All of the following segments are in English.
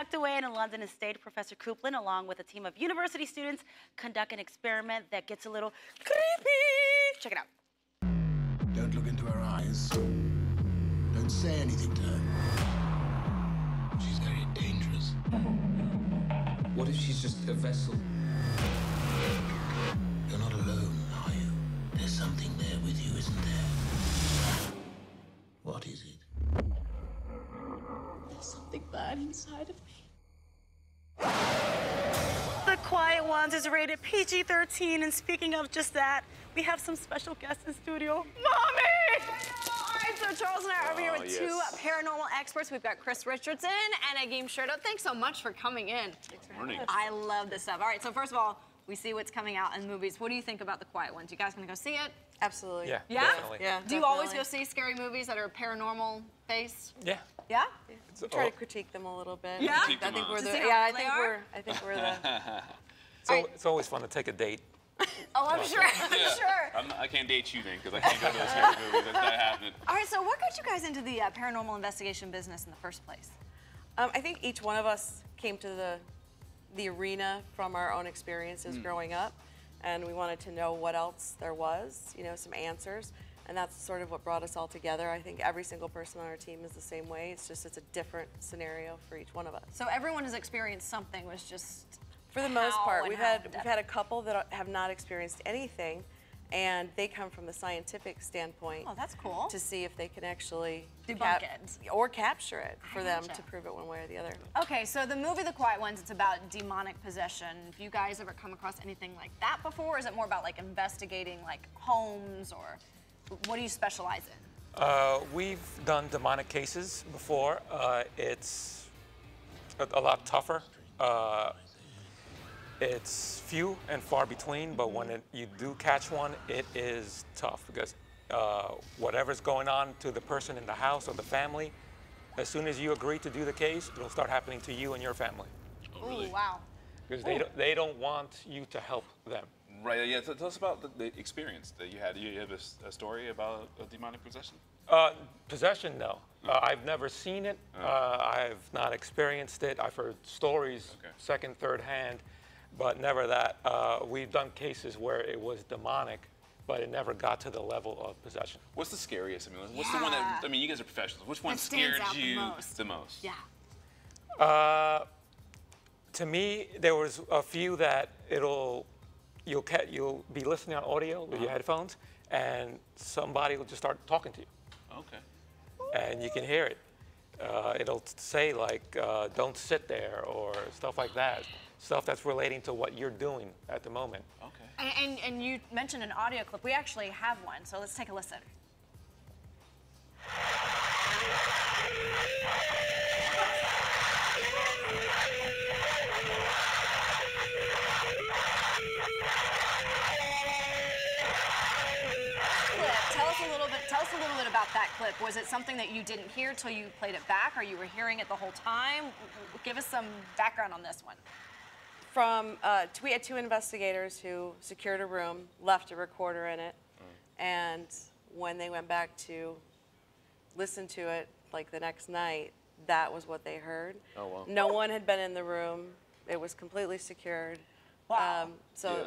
Tucked away in a London estate, Professor Coupland, along with a team of university students, conduct an experiment that gets a little creepy. Check it out. Don't look into her eyes. Don't say anything to her. She's very dangerous. What if she's just a vessel? You're not alone, are you? There's something there with you, isn't there? What is it? There's something bad inside of me. The Quiet Ones is rated PG-13, and speaking of just that, we have some special guests in studio. Mommy! All right, so Charles and I are over here with two paranormal experts. We've got Chris Richardson and Agim Sherdo. Thanks so much for coming in. Thanks for having us. I love this stuff. All right, so first of all, we see what's coming out in movies. What do you think about The Quiet Ones? You guys gonna go see it? Absolutely. Yeah, Yeah? definitely. Yeah. Do you always go see scary movies that are paranormal based? Yeah. Yeah? We try to critique them a little bit. Yeah? I think we're the. To see how Yeah, real I think we're the. It's always fun to take a date. Oh, I'm sure. I'm sure. I can't date you then, because I can't go to those scary movies. That's not happening. All right, so what got you guys into the paranormal investigation business in the first place? I think each one of us came to the arena from our own experiences growing up, and we wanted to know what else there was, you know, some answers, and that's sort of what brought us all together. I think every single person on our team is the same way. It's just it's a different scenario for each one of us. So everyone has experienced something. Was just for the most part, how we've and had a couple that have not experienced anything, and they come from the scientific standpoint. Oh, that's cool. To see if they can actually Debunk it. or capture it for them gotcha. to prove it one way or the other. Okay, so the movie The Quiet Ones, it's about demonic possession. Have you guys ever come across anything like that before? Or is it more about like investigating like homes, or what do you specialize in? We've done demonic cases before. It's a lot tougher. It's few and far between, but when you do catch one, it is tough because whatever's going on to the person in the house or the family, as soon as you agree to do the case, it'll start happening to you and your family. Oh, really? Ooh, wow. Because they don't want you to help them. Right, yeah, tell us about the experience that you had. You have a story about a demonic possession? Possession, no. I've never seen it. I've not experienced it. I've heard stories second, third hand, but never that. We've done cases where it was demonic, but it never got to the level of possession. What's the scariest? I mean, what's the one that, I mean, you guys are professionals. Which one scared you the most? Yeah. To me, there was a few that you'll be listening on audio with your headphones, and somebody will just start talking to you. Okay. And you can hear it. It'll say like, don't sit there, or stuff like that. Stuff that's relating to what you're doing at the moment. Okay. And you mentioned an audio clip. We actually have one, so let's take a listen. Tell us a little bit about that clip. Was it something that you didn't hear till you played it back, or you were hearing it the whole time? Give us some background on this one. We had two investigators who secured a room, left a recorder in it, and when they went back to listen to it, like the next night, that was what they heard. Oh, wow. No one had been in the room. It was completely secured. Wow.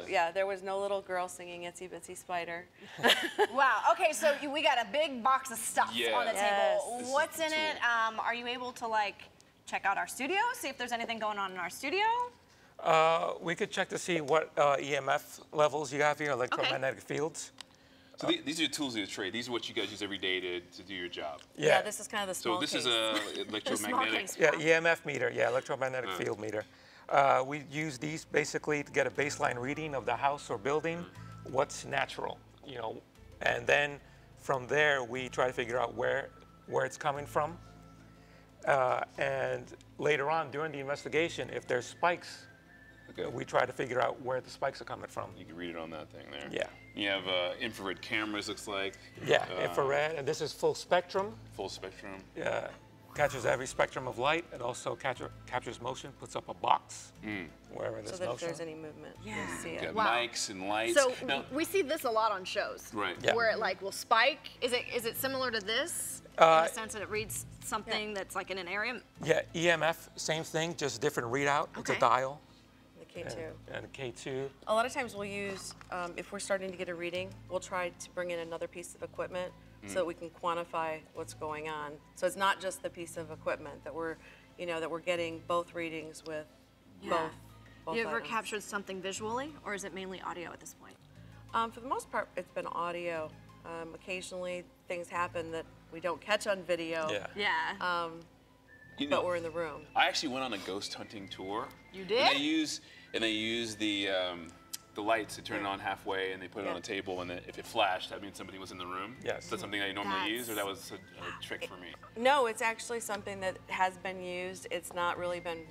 Yeah, there was no little girl singing Itsy Bitsy Spider. Wow. Okay, so we got a big box of stuff on the table. Yes. What's in it? Are you able to like check out our studio, see if there's anything going on in our studio? We could check to see what EMF levels you have here, electromagnetic fields. So these are your tools of your trade. These are what you guys use every day to do your job. Yeah, this is kind of the small So this case. is a electromagnetic. Yeah, EMF meter. Yeah, electromagnetic field meter. We use these basically to get a baseline reading of the house or building, what's natural, you know, and then from there we try to figure out where it's coming from. And later on during the investigation, if there's spikes, we try to figure out where the spikes are coming from. You can read it on that thing there. Yeah. You have infrared cameras, looks like. Yeah, infrared, and this is full spectrum. Full spectrum. Yeah. Captures every spectrum of light. It also captures motion, puts up a box wherever there's So that if motion. there's any movement, you'll see You it. got Wow. mics and lights. So Now- we see this a lot on shows. Right. Yeah. Where it like will spike. Is it similar to this in the sense that it reads something that's like in an area? Yeah, EMF, same thing, just different readout. It's a Okay. dial. The K2. And K2. A lot of times we'll use, if we're starting to get a reading, we'll try to bring in another piece of equipment so that we can quantify what's going on. So it's not just the piece of equipment that we're, that we're getting both readings with both You ever items. captured something visually, or is it mainly audio at this point? For the most part, it's been audio. Occasionally, things happen that we don't catch on video, Yeah. Yeah. You but know, we're in the room. I actually went on a ghost hunting tour. You And did? they use the lights. They turn it on halfway, and they put it on a table. And then if it flashed, that means somebody was in the room. Yes. Is that something that you normally use, or that That's- was a trick for me? No, it's actually something that has been used. It's not really been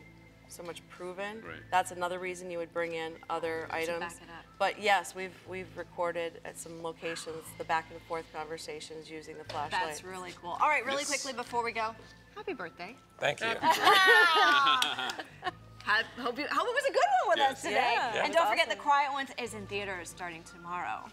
so much proven. Right. That's another reason you would bring in other items. back it up. But yes, we've recorded at some locations the back and forth conversations using the flashlight. That's really cool. All right, really Yes. quickly before we go, happy birthday. Thank you. Hope it was a good one with us Yes. today. Yeah. And Yeah. don't forget, The Awesome. Quiet Ones is in theaters starting tomorrow.